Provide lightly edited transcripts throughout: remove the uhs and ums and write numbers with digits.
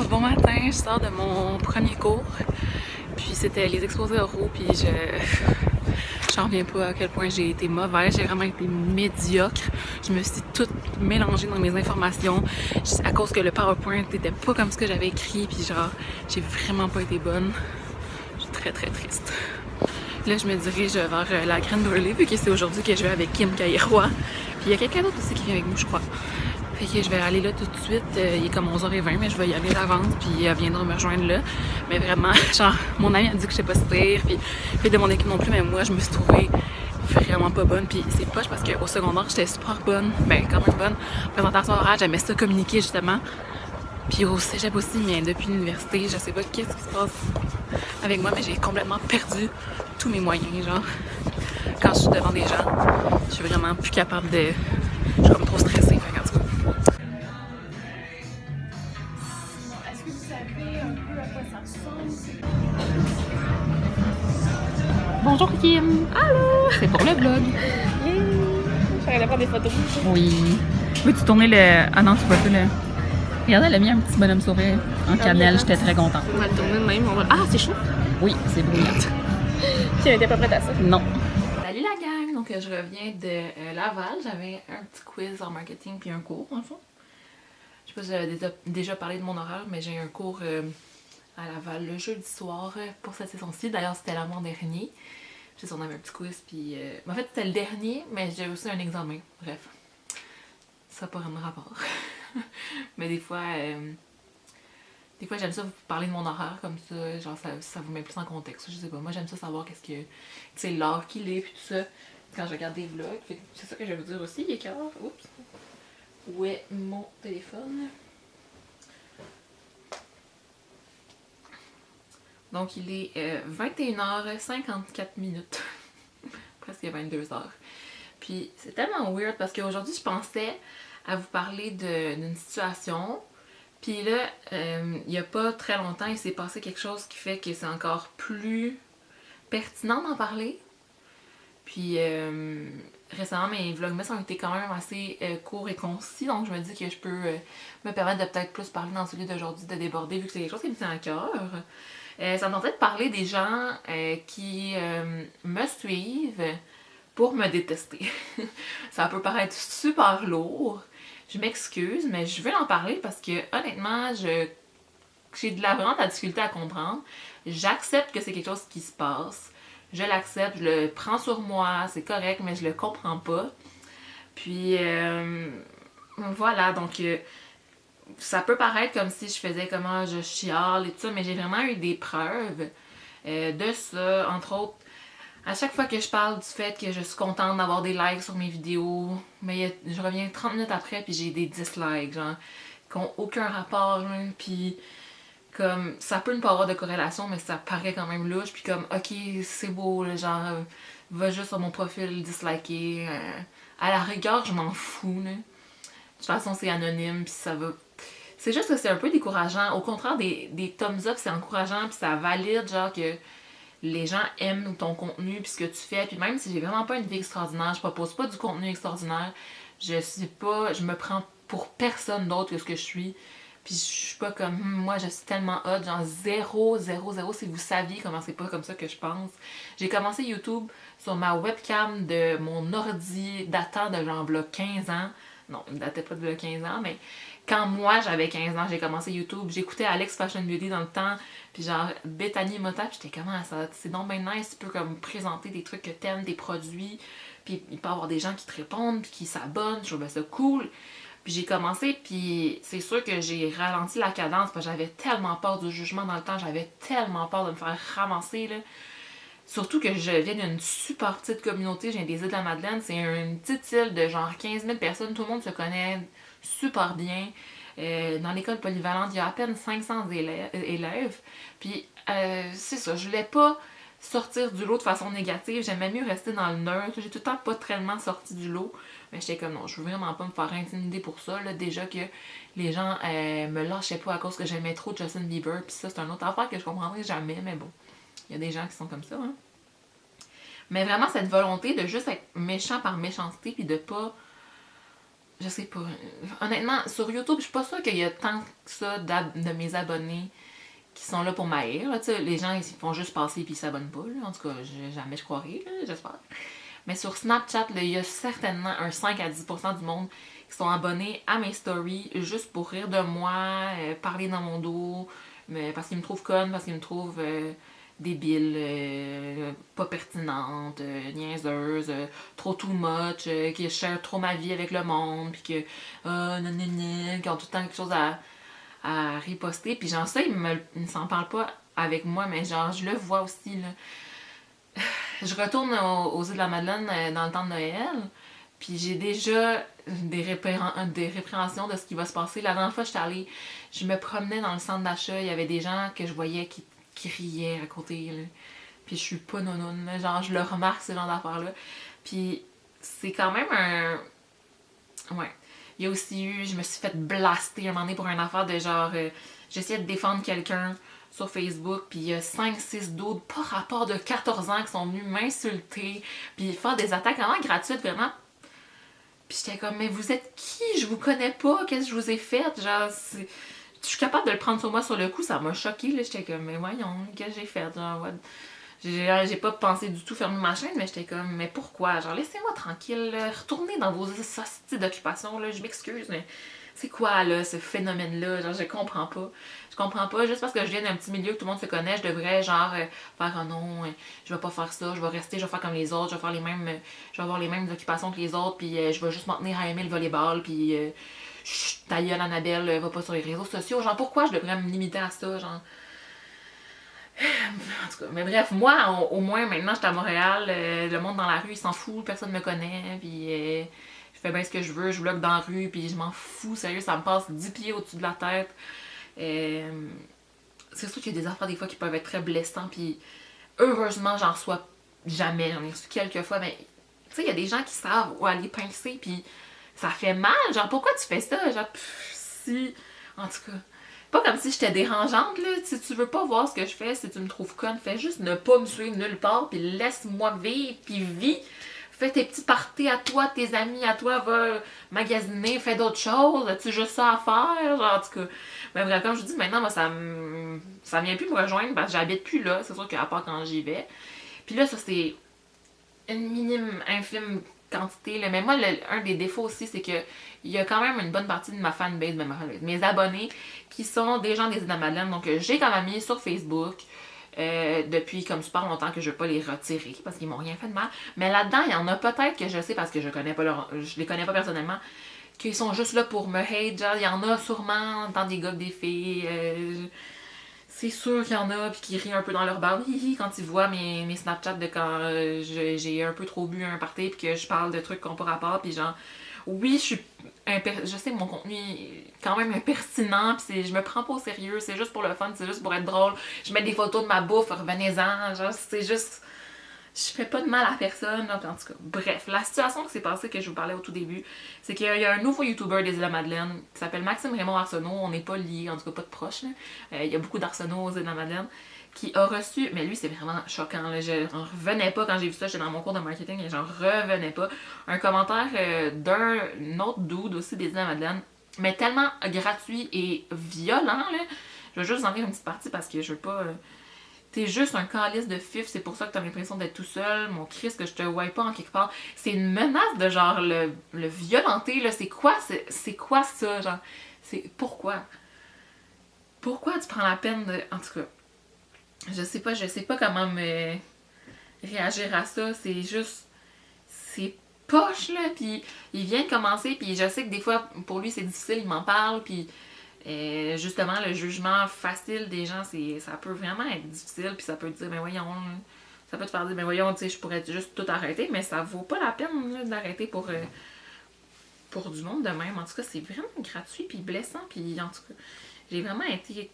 Bon matin, je sors de mon premier cours, puis c'était les exposés oraux, puis j'en reviens pas à quel point j'ai été mauvaise, j'ai vraiment été médiocre. Je me suis toute mélangée dans mes informations à cause que le PowerPoint n'était pas comme ce que j'avais écrit, puis genre, j'ai vraiment pas été bonne. Je suis très très triste. Là, je me dirige vers la Grande Brûlée, vu que c'est aujourd'hui que je vais avec Kim Caillois. Puis il y a quelqu'un d'autre aussi qui vient avec nous, je crois. Fait que je vais aller là tout de suite. Il est comme 11h20, mais je vais y aller d'avance, puis elle viendra me rejoindre là. Mais vraiment, genre, mon ami a dit que j'étais pas si pire, puis fait de mon équipe non plus, mais moi, je me suis trouvée vraiment pas bonne. Puis c'est poche parce qu'au secondaire, j'étais super bonne, ben quand même bonne. Présentation orale, j'aimais ça communiquer justement. Puis au cégep aussi, mais depuis l'université, je sais pas qu'est-ce qui se passe avec moi, mais j'ai complètement perdu tous mes moyens, genre. Quand je suis devant des gens, je suis vraiment plus capable de... Je suis comme trop stressée, fait qu'en tout cas. Est-ce que vous savez un peu à quoi ça ressemble? Bonjour Kim! Allô! C'est pour le vlog. Je vais aller prendre des photos. Oui. Veux-tu tourner le... Ah non, tu vois pas le... Regarde, elle a mis un petit bonhomme sourire en cannelle, j'étais très contente. On va le tourner de même. Ah, c'est chaud! Oui, c'est brûlant. Tu n'étais pas prête à ça? Non. Salut la gang! Donc je reviens de Laval. J'avais un petit quiz en marketing puis un cours, en fond. Je sais pas si j'avais déjà parlé de mon horaire, mais j'ai un cours à Laval le jeudi soir pour cette saison-ci. D'ailleurs, c'était l'avant-dernier. Je sais si on avait un petit quiz, puis... En fait, c'était le dernier, mais j'ai aussi un examen. Bref. Ça n'a pas vraiment rapport. Mais des fois j'aime ça vous parler de mon horaire comme ça, genre ça vous met plus en contexte, je sais pas. Moi j'aime ça savoir qu'est-ce que, tu sais, l'heure qu'il est puis tout ça, quand je regarde des vlogs. C'est ça que je vais vous dire aussi, il est quelle heure? Oups! Où est mon téléphone? Donc il est 21h54 minutes. Presque 22h. Puis c'est tellement weird parce qu'aujourd'hui je pensais à vous parler d'une situation. Puis là, il n'y a pas très longtemps, il s'est passé quelque chose qui fait que c'est encore plus pertinent d'en parler. Puis récemment, mes vlogmas ont été quand même assez courts et concis, donc je me dis que je peux me permettre de peut-être plus parler dans celui d'aujourd'hui, de déborder, vu que c'est quelque chose qui me tient à cœur. Ça me tentait de parler des gens qui me suivent pour me détester. Ça peut paraître super lourd. Je m'excuse, mais je veux en parler parce que honnêtement, j'ai vraiment de la difficulté à comprendre. J'accepte que c'est quelque chose qui se passe. Je l'accepte, je le prends sur moi, c'est correct, mais je le comprends pas. Puis voilà, donc ça peut paraître comme si je faisais comment je chiale et tout ça, mais j'ai vraiment eu des preuves de ça, entre autres. À chaque fois que je parle du fait que je suis contente d'avoir des likes sur mes vidéos, mais je reviens 30 minutes après puis j'ai des dislikes, genre, qui n'ont aucun rapport, puis comme, ça peut ne pas avoir de corrélation, mais ça paraît quand même louche, puis comme, ok, c'est beau, là, genre, va juste sur mon profil disliker, à la rigueur, je m'en fous, là. De toute façon, c'est anonyme, puis ça va... C'est juste que c'est un peu décourageant. Au contraire, des thumbs up, c'est encourageant, puis ça valide, genre, que les gens aiment ton contenu puis ce que tu fais. Puis même si j'ai vraiment pas une vie extraordinaire, je propose pas du contenu extraordinaire, je me prends pour personne d'autre que ce que je suis. Puis je suis pas comme moi je suis tellement hot, genre 0, 0, 0 si vous saviez comment c'est pas comme ça que je pense. J'ai commencé YouTube sur ma webcam de mon ordi datant de genre 15 ans. Non, il datait pas de 15 ans, mais quand moi j'avais 15 ans, j'ai commencé YouTube, j'écoutais Alex Fashion Beauty dans le temps, puis genre Bethany Mota, puis j'étais comment ça, c'est donc bien nice, tu peux comme présenter des trucs que t'aimes, des produits, puis il peut y avoir des gens qui te répondent, puis qui s'abonnent, je trouvais ça cool. Puis j'ai commencé, puis c'est sûr que j'ai ralenti la cadence, parce que j'avais tellement peur du jugement dans le temps, j'avais tellement peur de me faire ramasser, là. Surtout que je viens d'une super petite communauté, je viens des îles de la Madeleine, c'est une petite île de genre 15 000 personnes, tout le monde se connaît super bien. Dans l'école polyvalente, il y a à peine 500 élèves. Puis c'est ça, je voulais pas sortir du lot de façon négative. J'aimais mieux rester dans le neutre. J'ai tout le temps pas tellement sorti du lot. Mais j'étais comme non, je veux vraiment pas me faire intimider pour ça. Là. Déjà que les gens me lâchaient pas à cause que j'aimais trop Justin Bieber. Puis ça, c'est une autre affaire que je comprendrai jamais. Mais bon, il y a des gens qui sont comme ça. Hein. Mais vraiment, cette volonté de juste être méchant par méchanceté. Puis de pas... Je sais pas. Honnêtement, sur YouTube, je suis pas sûre qu'il y a tant que ça de mes abonnés qui sont là pour m'haïr. Les gens, ils font juste passer et ils s'abonnent pas. Là. En tout cas, jamais je croirais, là, j'espère. Mais sur Snapchat, là, il y a certainement un 5 à 10% du monde qui sont abonnés à mes stories juste pour rire de moi, parler dans mon dos, parce qu'ils me trouvent conne, parce qu'ils me trouvent débile, pas pertinente, niaiseuse, trop too much, qui share trop ma vie avec le monde, puis qui ont tout le temps quelque chose à riposter. Puis genre ça, ils s'en parlent pas avec moi, mais genre je le vois aussi, là. Je retourne aux îles de la Madeleine dans le temps de Noël, puis j'ai déjà des répréhensions de ce qui va se passer. La dernière fois, je me promenais dans le centre d'achat, il y avait des gens que je voyais qui riaient à côté, là. Puis je suis pas nounoune, là. Genre je le remarque, ce genre d'affaires-là. Puis c'est quand même un... Ouais. Il y a aussi eu, je me suis fait blaster un moment donné pour une affaire de genre... j'essayais de défendre quelqu'un sur Facebook, puis il y a 5-6 d'autres, pas rapport de 14 ans, qui sont venus m'insulter, puis faire des attaques vraiment gratuites, vraiment. Puis j'étais comme, mais vous êtes qui? Je vous connais pas, qu'est-ce que je vous ai fait? Genre, je suis capable de le prendre sur moi sur le coup, ça m'a choqué, là. J'étais comme, mais voyons, qu'est-ce que j'ai fait? Genre, what? J'ai pas pensé du tout fermer ma chaîne, mais j'étais comme, mais pourquoi? Genre, laissez-moi tranquille, là. Retournez dans vos sociétés d'occupation, là. Je m'excuse, mais c'est quoi, là, ce phénomène-là? Genre, je comprends pas. Je comprends pas. Juste parce que je viens d'un petit milieu que tout le monde se connaît, je devrais, genre, faire, oh non, je vais pas faire ça, je vais rester, je vais faire comme les autres, je vais faire je vais avoir les mêmes occupations que les autres, puis je vais juste m'en tenir à aimer le volleyball, puis chut, ta gueule, Annabelle, va pas sur les réseaux sociaux. Genre, pourquoi je devrais me limiter à ça, genre? En tout cas, mais bref, moi, au moins, maintenant, je suis à Montréal, le monde dans la rue, il s'en fout, personne me connaît, puis je fais bien ce que je veux, je vlog dans la rue, puis je m'en fous, sérieux, ça me passe 10 pieds au-dessus de la tête. C'est sûr qu'il y a des affaires des fois qui peuvent être très blessants, puis heureusement, j'en reçois jamais, j'en ai reçu quelques fois, mais tu sais, il y a des gens qui savent où aller pincer, puis ça fait mal, genre, pourquoi tu fais ça? Genre, si... En tout cas... Pas comme si j'étais dérangeante, là. Si tu veux pas voir ce que je fais, si tu me trouves conne, fais juste ne pas me suivre nulle part, puis laisse-moi vivre, puis vis. Fais tes petits parties à toi, tes amis à toi, va magasiner, fais d'autres choses. As-tu juste ça à faire? Genre, en tout cas. Mais bref, comme je vous dis, maintenant, moi, ça vient plus me rejoindre parce que j'habite plus là. C'est sûr qu'à part quand j'y vais. Puis là, ça, c'est une minime, infime quantité. Là. Mais moi, un des défauts aussi, c'est que il y a quand même une bonne partie de ma fanbase, mes abonnés, qui sont des gens des îles de la Madeleine. Donc, j'ai quand même mis sur Facebook depuis comme super longtemps que je veux pas les retirer parce qu'ils m'ont rien fait de mal. Mais là-dedans, il y en a peut-être que je sais parce que je les connais pas personnellement, qu'ils sont juste là pour me hate. Genre, il y en a sûrement dans des gars que des filles. C'est sûr qu'il y en a puis qui rient un peu dans leur barbe quand ils voient mes Snapchats de quand j'ai un peu trop bu un party puis que je parle de trucs qui n'ont pas rapport puis genre oui je sais que mon contenu est quand même impertinent puis je me prends pas au sérieux, c'est juste pour le fun, c'est juste pour être drôle, je mets des photos de ma bouffe, revenez-en, genre c'est juste je fais pas de mal à personne, là. En tout cas, bref, la situation qui s'est passée que je vous parlais au tout début, c'est qu'il y a un nouveau YouTuber des îles de la Madeleine qui s'appelle Maxime Raymond Arsenault, on n'est pas liés, en tout cas pas de proches, là. Il y a beaucoup d'Arsenault aux îles de la Madeleine, qui a reçu, mais lui c'est vraiment choquant, là. Je n'en revenais pas quand j'ai vu ça, j'étais dans mon cours de marketing et j'en revenais pas, un commentaire d'un autre dude aussi des îles de la Madeleine, mais tellement gratuit et violent, là. Je vais juste en dire une petite partie parce que je veux pas... T'es juste un calice de fif, c'est pour ça que t'as l'impression d'être tout seul. Mon Christ, que je te vois pas en quelque part. C'est une menace de genre le violenter, là. C'est quoi ça, genre? C'est pourquoi? Pourquoi tu prends la peine de. En tout cas, je sais pas comment me réagir à ça. C'est juste. C'est poche, là. Puis il vient de commencer, puis je sais que des fois, pour lui, c'est difficile, il m'en parle, puis. Justement, le jugement facile des gens, ça peut vraiment être difficile, puis ça peut te dire, ben voyons, ça peut te faire dire, ben voyons, tu sais, je pourrais juste tout arrêter, mais ça vaut pas la peine là, d'arrêter pour du monde de même. En tout cas, c'est vraiment gratuit, puis blessant, puis en tout cas, j'ai vraiment été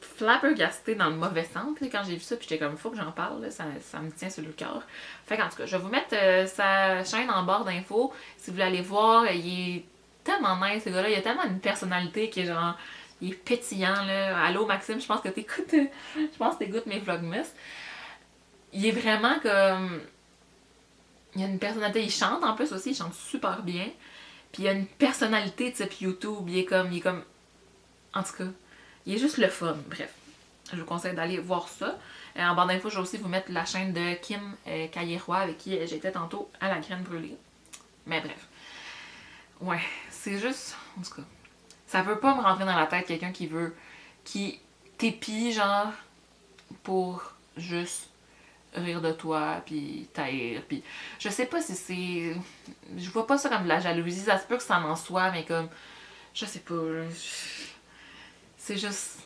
flabbergastée dans le mauvais sens là, quand j'ai vu ça, puis j'étais comme, faut que j'en parle, là, ça me tient sur le cœur. Fait qu'en tout cas, je vais vous mettre sa chaîne en barre d'infos. Si vous voulez aller voir, il est tellement nice, ce gars-là. Il a tellement une personnalité qui est genre, il est pétillant, là. Allô, Maxime, je pense que t'écoutes mes vlogmas. Il est vraiment comme... Il a une personnalité, il chante en plus aussi, il chante super bien. Puis il a une personnalité de type YouTube, il est comme... En tout cas, il est juste le fun, bref. Je vous conseille d'aller voir ça. En barre d'infos, je vais aussi vous mettre la chaîne de Kim Caillet-Roy, avec qui j'étais tantôt à la graine brûlée. Mais bref. Ouais, c'est juste... En tout cas, ça peut pas me rentrer dans la tête quelqu'un qui t'épie, genre, pour juste rire de toi, puis t'haïr, puis... Je sais pas si c'est... Je vois pas ça comme de la jalousie, ça se peut que ça en soit, mais comme... Je sais pas... C'est juste...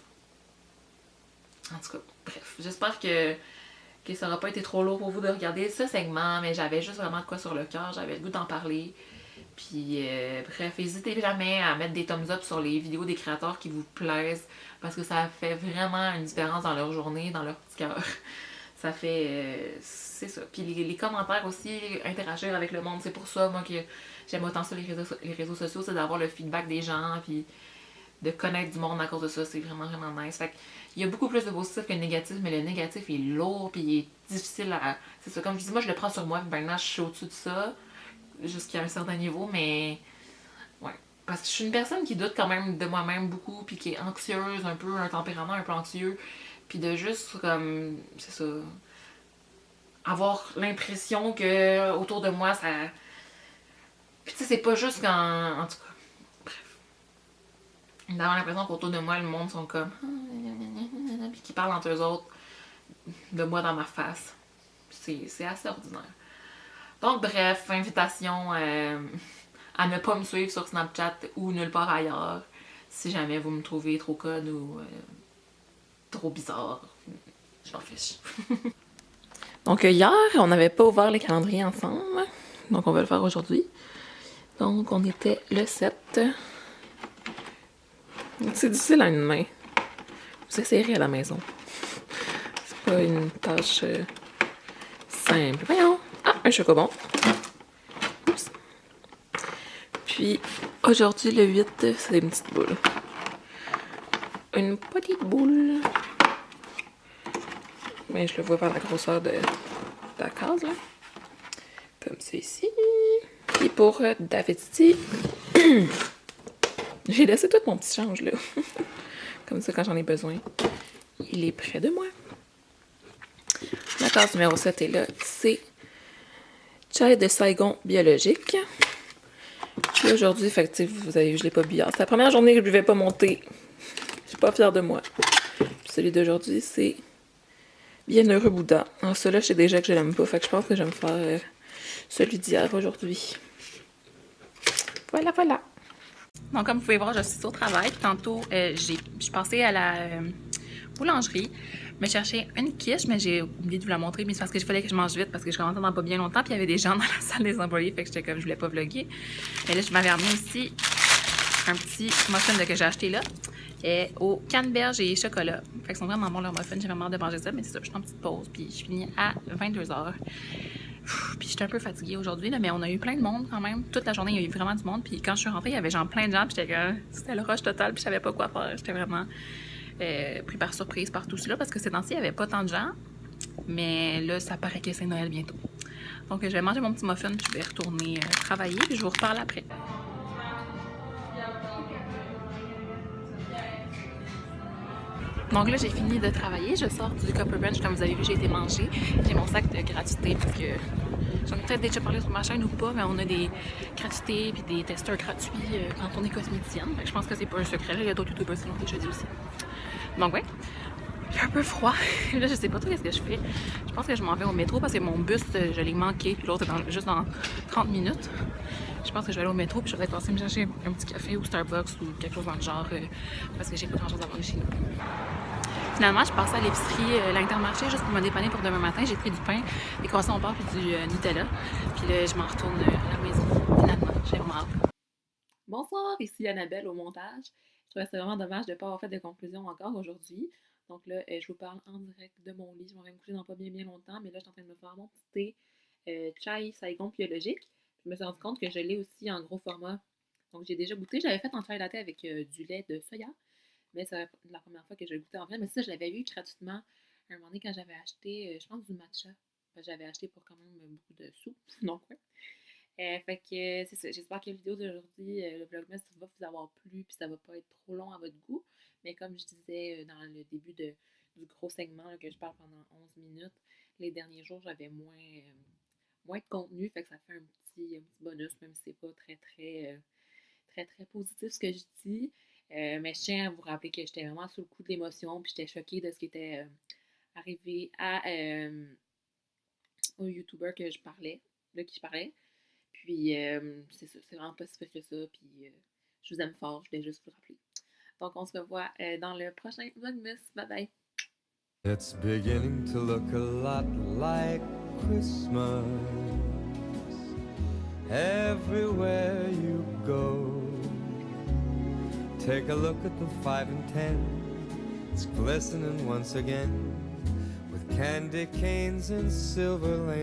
En tout cas, bref. J'espère que ça aura pas été trop lourd pour vous de regarder ce segment, mais j'avais juste vraiment de quoi sur le cœur, j'avais le goût d'en parler. Puis bref, n'hésitez jamais à mettre des thumbs up sur les vidéos des créateurs qui vous plaisent, parce que ça fait vraiment une différence dans leur journée, dans leur petit cœur. Ça fait... c'est ça. Puis les commentaires aussi, interagir avec le monde, c'est pour ça, moi, que j'aime autant ça les réseaux sociaux, c'est d'avoir le feedback des gens, puis de connaître du monde à cause de ça, c'est vraiment, vraiment nice. Fait qu'il y a beaucoup plus de positif que de négatif, mais le négatif est lourd, puis il est difficile à... C'est ça, comme je dis, moi, je le prends sur moi, puis maintenant, je suis au-dessus de ça, jusqu'à un certain niveau, mais... Ouais. Parce que je suis une personne qui doute quand même de moi-même beaucoup, puis qui est anxieuse, un peu, un tempérament un peu anxieux, puis de juste, comme... C'est ça... Avoir l'impression que autour de moi, ça... Puis tu sais, c'est pas juste quand... En tout cas... D'avoir l'impression qu'autour de moi, le monde sont comme... Puis qu'ils parlent entre eux autres de moi dans ma face. C'est assez ordinaire. Donc bref, invitation à ne pas me suivre sur Snapchat ou nulle part ailleurs. Si jamais vous me trouvez trop conne ou trop bizarre. Je m'en fiche. Donc hier, on n'avait pas ouvert les calendriers ensemble. Donc on va le faire aujourd'hui. Donc on était le 7... C'est difficile à une main. Vous essayerez à la maison. C'est pas une tâche simple. Voyons! Ah, un chocobon. Oups. Puis, aujourd'hui, le 8, c'est une petite boule. Une petite boule. Mais je le vois par la grosseur de la case, là. Comme ceci. Puis pour Davidity... J'ai laissé tout mon petit change, là. Comme ça, quand j'en ai besoin, il est près de moi. La case numéro 7 est là. C'est chai de Saigon biologique. Puis aujourd'hui, fait vous avez vu, je l'ai pas bu hier. C'est la première journée que je buvais pas mon thé. Je suis pas fière de moi. Puis celui d'aujourd'hui, c'est Bienheureux Bouddha. Alors celui-là, je sais déjà que je l'aime pas. Fait que je pense que je vais me faire celui d'hier aujourd'hui. Voilà, voilà. Donc, comme vous pouvez voir, je suis au travail. Puis tantôt, je suis passée à la boulangerie, me chercher une quiche, mais j'ai oublié de vous la montrer. Mais c'est parce qu'il fallait que je mange vite, parce que je commençais dans pas bien longtemps. Puis il y avait des gens dans la salle des employés, fait que j'étais comme, je voulais pas vlogger. Mais là, je m'avais amené aussi un petit muffin que j'ai acheté là, au canneberge et chocolat. Fait qu'ils sont vraiment bons leurs muffins. J'ai vraiment hâte de manger ça, mais c'est ça, je suis en petite pause. Puis je finis à 22h. Puis j'étais un peu fatiguée aujourd'hui, mais on a eu plein de monde quand même. Toute la journée, il y a eu vraiment du monde. Puis quand je suis rentrée, il y avait genre plein de gens. Puis j'étais comme... C'était le rush total, puis je savais pas quoi faire. J'étais vraiment pris par surprise par tout cela, parce que ces temps-ci, il y avait pas tant de gens. Mais là, ça paraît que c'est Noël bientôt. Donc je vais manger mon petit muffin, puis je vais retourner travailler, puis je vous reparle après. Donc là, j'ai fini de travailler. Je sors du Copper Bench. Comme vous avez vu, j'ai été manger. J'ai mon sac de gratuité parce que j'en ai peut-être déjà parlé sur ma chaîne ou pas, mais on a des gratuités et des testeurs gratuits quand on est cosméticienne. Fait que je pense que c'est pas un secret. Là, il y a d'autres youtubeurs qui l'ont déjà dit aussi. Donc ouais, il fait un peu froid. Là, je sais pas trop ce que je fais. Je pense que je m'en vais au métro parce que mon bus, je l'ai manqué. Puis l'autre est juste dans 30 minutes. Je pense que je vais aller au métro puis je vais passer me chercher un petit café ou Starbucks ou quelque chose dans le genre parce que j'ai pas grand chose à manger chez nous. Finalement, je suis passée à l'épicerie l'Intermarché juste pour me dépanner pour demain matin. J'ai pris du pain, des croissants au beurre puis du Nutella. Puis là, je m'en retourne à la maison. Finalement, j'ai vraiment hâte. Bonsoir, ici Annabelle au montage. trouvais ça vraiment dommage de ne pas avoir fait de conclusion encore aujourd'hui. Donc là, je vous parle en direct de mon lit. Je m'en vais me coucher dans pas bien bien longtemps, mais là, je suis en train de me faire mon petit thé chai Saigon biologique. Je me suis rendu compte que je l'ai aussi en gros format. Donc j'ai déjà goûté. J'avais fait en chai latte avec du lait de soya, mais c'est la première fois que je le goûtais en vrai. Mais ça, je l'avais eu gratuitement un moment donné quand j'avais acheté, je pense, du matcha. J'avais acheté pour quand même beaucoup de sous. Donc, ouais. Fait que c'est ça. J'espère que la vidéo d'aujourd'hui, le vlogmas, va vous avoir plu, puis ça va pas être trop long à votre goût. Mais comme je disais dans le début du gros segment là, que je parle pendant 11 minutes, les derniers jours, j'avais moins de contenu, fait que ça fait un petit bonus, même si c'est pas très positif ce que je dis. Mais je tiens à vous rappeler que j'étais vraiment sous le coup de l'émotion, puis j'étais choquée de ce qui était arrivé au YouTuber que je parlais, de qui je parlais. Puis, c'est ça, c'est vraiment pas si pire que ça. Puis, je vous aime fort, je voulais juste vous rappeler. Donc, on se revoit dans le prochain Vlogmas. Bye bye! It's beginning to look a lot like Christmas everywhere you go. Take a look at the 5 and 10. It's glistening once again with candy canes and silver lanes.